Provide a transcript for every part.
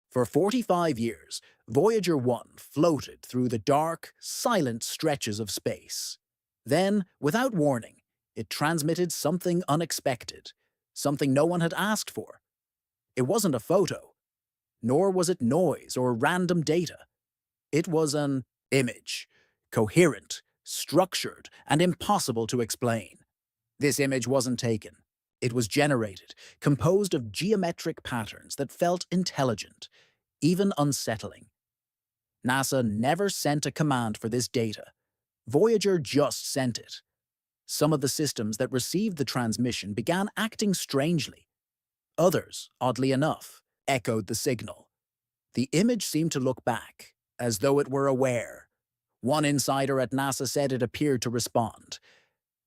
For 45 years, Voyager 1 floated through the dark, silent stretches of space. Then, without warning, it transmitted something unexpected, something no one had asked for. It wasn't a photo, nor was it noise or random data. It was an image, coherent, structured, and impossible to explain. This image wasn't taken. It was generated, composed of geometric patterns that felt intelligent, even unsettling. NASA never sent a command for this data. Voyager just sent it. Some of the systems that received the transmission began acting strangely. Others, oddly enough, echoed the signal. The image seemed to look back, as though it were aware. One insider at NASA said it appeared to respond.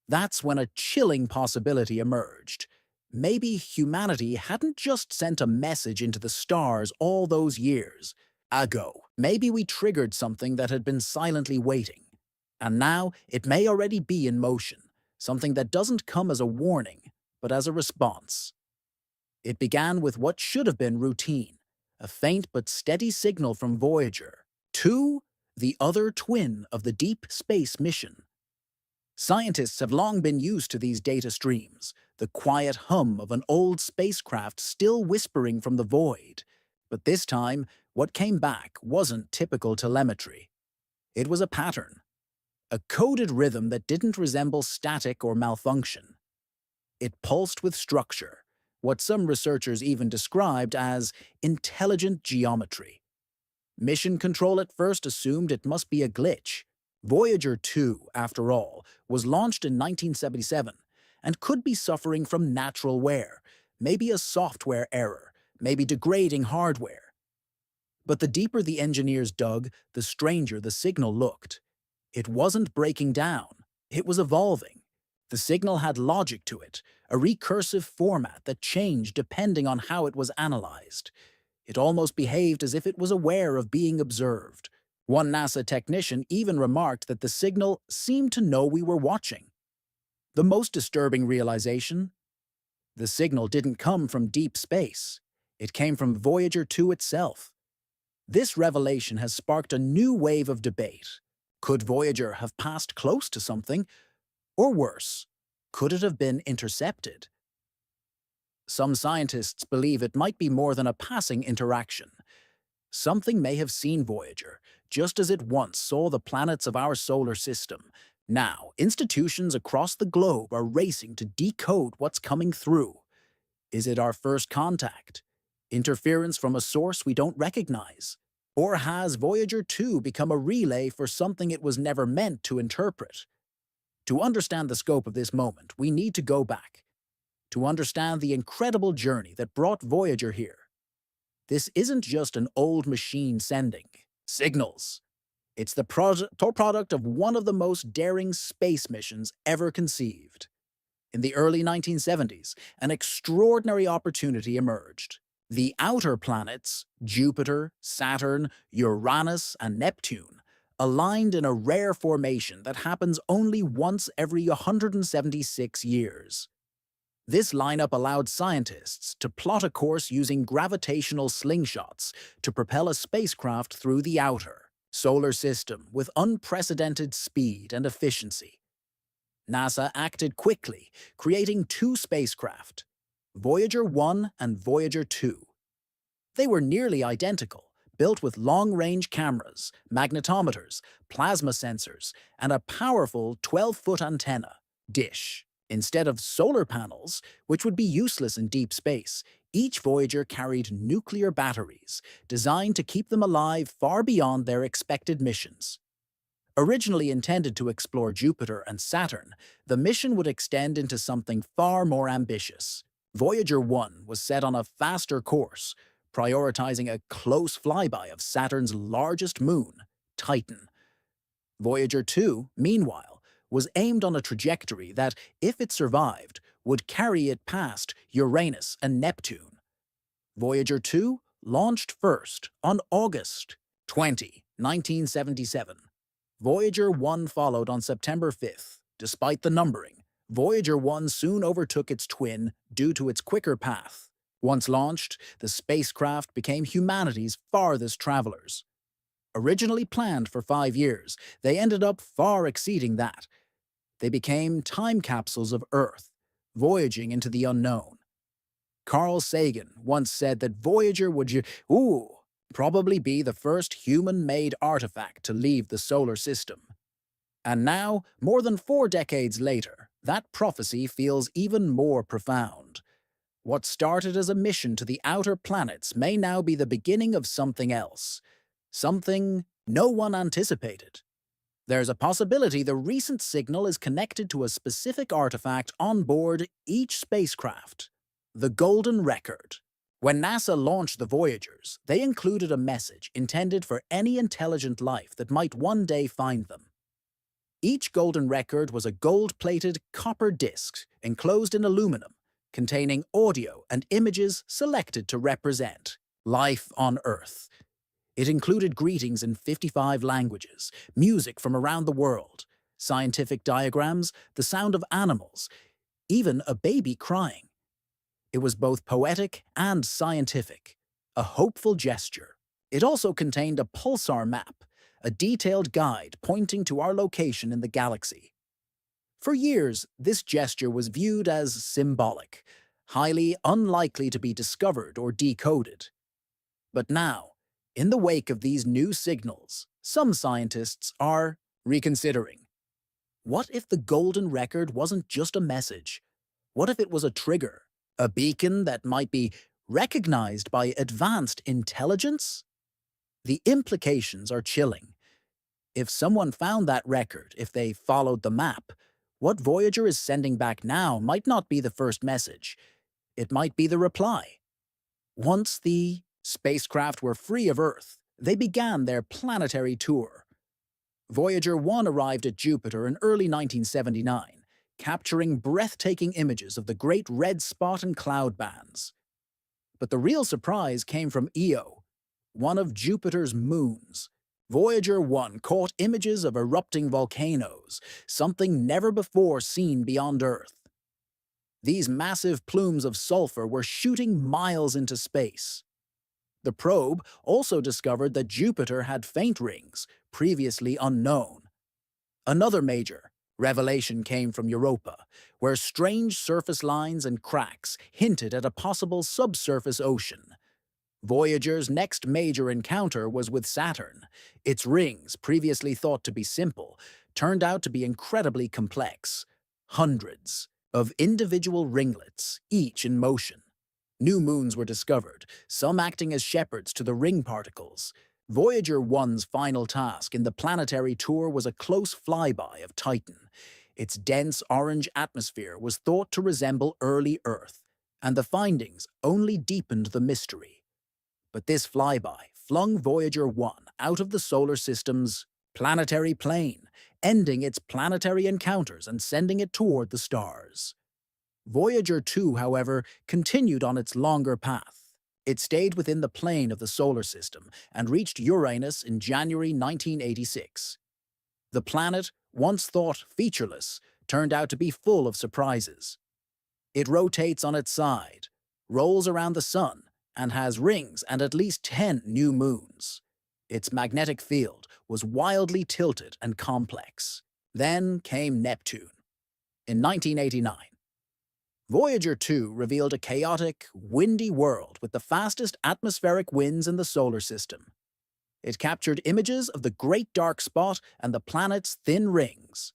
That's when a chilling possibility emerged. Maybe humanity hadn't just sent a message into the stars all those years ago. Maybe we triggered something that had been silently waiting. And now it may already be in motion, something that doesn't come as a warning, but as a response. It began with what should have been routine, a faint but steady signal from Voyager 2, the other twin of the deep space mission. Scientists have long been used to these data streams, the quiet hum of an old spacecraft still whispering from the void. But this time, what came back wasn't typical telemetry. It was a pattern, a coded rhythm that didn't resemble static or malfunction. It pulsed with structure, what some researchers even described as intelligent geometry. Mission Control at first assumed it must be a glitch. Voyager 2, after all, was launched in 1977 and could be suffering from natural wear, maybe a software error, maybe degrading hardware. But the deeper the engineers dug, the stranger the signal looked. It wasn't breaking down, it was evolving. The signal had logic to it, a recursive format that changed depending on how it was analyzed. It almost behaved as if it was aware of being observed. One NASA technician even remarked that the signal seemed to know we were watching. The most disturbing realization? The signal didn't come from deep space. It came from Voyager 2 itself. This revelation has sparked a new wave of debate. Could Voyager have passed close to something? Or worse, could it have been intercepted? Some scientists believe it might be more than a passing interaction. Something may have seen Voyager, just as it once saw the planets of our solar system. Now, institutions across the globe are racing to decode what's coming through. Is it our first contact? Interference from a source we don't recognize? Or has Voyager 2 become a relay for something it was never meant to interpret? To understand the scope of this moment, we need to go back. To understand the incredible journey that brought Voyager here. This isn't just an old machine sending signals. It's the product of one of the most daring space missions ever conceived. In the early 1970s, an extraordinary opportunity emerged. The outer planets, Jupiter, Saturn, Uranus, and Neptune, aligned in a rare formation that happens only once every 176 years. This lineup allowed scientists to plot a course using gravitational slingshots to propel a spacecraft through the outer solar system with unprecedented speed and efficiency. NASA acted quickly, creating two spacecraft, Voyager 1 and Voyager 2. They were nearly identical, built with long-range cameras, magnetometers, plasma sensors, and a powerful 12-foot antenna dish. Instead of solar panels, which would be useless in deep space, each Voyager carried nuclear batteries, designed to keep them alive far beyond their expected missions. Originally intended to explore Jupiter and Saturn, the mission would extend into something far more ambitious. Voyager 1 was set on a faster course, prioritizing a close flyby of Saturn's largest moon, Titan. Voyager 2, meanwhile, was aimed on a trajectory that, if it survived, would carry it past Uranus and Neptune. Voyager 2 launched first on August 20, 1977. Voyager 1 followed on September 5th. Despite the numbering, Voyager 1 soon overtook its twin due to its quicker path. Once launched, the spacecraft became humanity's farthest travelers. Originally planned for 5 years, they ended up far exceeding that. They became time capsules of Earth, voyaging into the unknown. Carl Sagan once said that Voyager would probably be the first human-made artifact to leave the solar system. And now, more than 4 decades later, that prophecy feels even more profound. What started as a mission to the outer planets may now be the beginning of something else. Something no one anticipated. There's a possibility the recent signal is connected to a specific artifact on board each spacecraft. The Golden Record. When NASA launched the Voyagers, they included a message intended for any intelligent life that might one day find them. Each Golden Record was a gold-plated copper disc enclosed in aluminum, containing audio and images selected to represent life on Earth. It included greetings in 55 languages, music from around the world, scientific diagrams, the sound of animals, even a baby crying. It was both poetic and scientific, a hopeful gesture. It also contained a pulsar map, a detailed guide pointing to our location in the galaxy. For years, this gesture was viewed as symbolic, highly unlikely to be discovered or decoded. But now, in the wake of these new signals, some scientists are reconsidering. What if the Golden Record wasn't just a message? What if it was a trigger, a beacon that might be recognized by advanced intelligence? The implications are chilling. If someone found that record, if they followed the map, what Voyager is sending back now might not be the first message. It might be the reply. Once the spacecraft were free of Earth, they began their planetary tour. Voyager 1 arrived at Jupiter in early 1979, capturing breathtaking images of the great red spot and cloud bands. But the real surprise came from Io, one of Jupiter's moons. Voyager 1 caught images of erupting volcanoes, something never before seen beyond Earth. These massive plumes of sulfur were shooting miles into space. The probe also discovered that Jupiter had faint rings, previously unknown. Another major revelation came from Europa, where strange surface lines and cracks hinted at a possible subsurface ocean. Voyager's next major encounter was with Saturn. Its rings, previously thought to be simple, turned out to be incredibly complex. Hundreds of individual ringlets, each in motion. New moons were discovered, some acting as shepherds to the ring particles. Voyager 1's final task in the planetary tour was a close flyby of Titan. Its dense orange atmosphere was thought to resemble early Earth, and the findings only deepened the mystery. But this flyby flung Voyager 1 out of the solar system's planetary plane, ending its planetary encounters and sending it toward the stars. Voyager 2, however, continued on its longer path. It stayed within the plane of the solar system and reached Uranus in January 1986. The planet, once thought featureless, turned out to be full of surprises. It rotates on its side, rolls around the sun, and has rings and at least 10 new moons. Its magnetic field was wildly tilted and complex. Then came Neptune. In 1989, Voyager 2 revealed a chaotic, windy world with the fastest atmospheric winds in the solar system. It captured images of the Great Dark Spot and the planet's thin rings.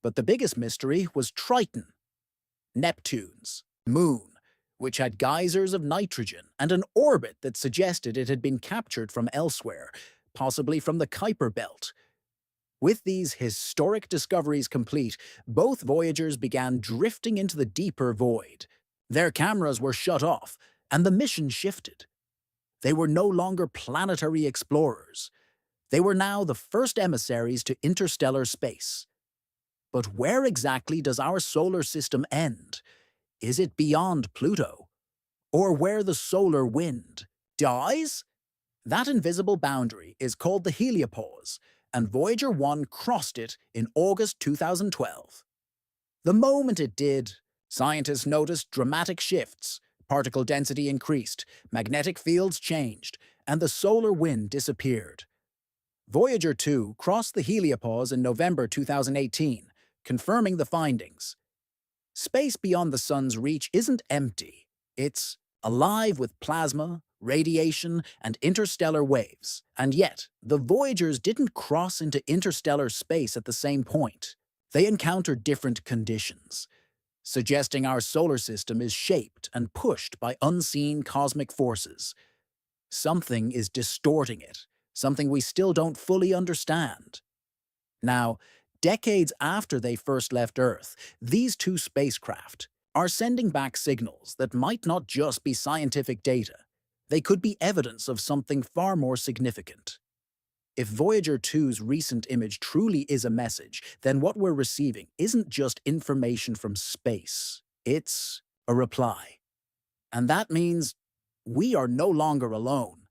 But the biggest mystery was Triton, Neptune's moon, which had geysers of nitrogen and an orbit that suggested it had been captured from elsewhere, possibly from the Kuiper Belt. With these historic discoveries complete, both Voyagers began drifting into the deeper void. Their cameras were shut off, and the mission shifted. They were no longer planetary explorers. They were now the first emissaries to interstellar space. But where exactly does our solar system end? Is it beyond Pluto? Or where the solar wind dies? That invisible boundary is called the heliopause, and Voyager 1 crossed it in August 2012. The moment it did, scientists noticed dramatic shifts. Particle density increased, magnetic fields changed, and the solar wind disappeared. Voyager 2 crossed the heliopause in November 2018, confirming the findings. Space beyond the sun's reach isn't empty. It's alive with plasma, radiation, and interstellar waves. And yet, the Voyagers didn't cross into interstellar space at the same point. They encountered different conditions, suggesting our solar system is shaped and pushed by unseen cosmic forces. Something is distorting it, something we still don't fully understand. Now, decades after they first left Earth, these two spacecraft are sending back signals that might not just be scientific data. They could be evidence of something far more significant. If Voyager 2's recent image truly is a message, then what we're receiving isn't just information from space. It's a reply. And that means we are no longer alone.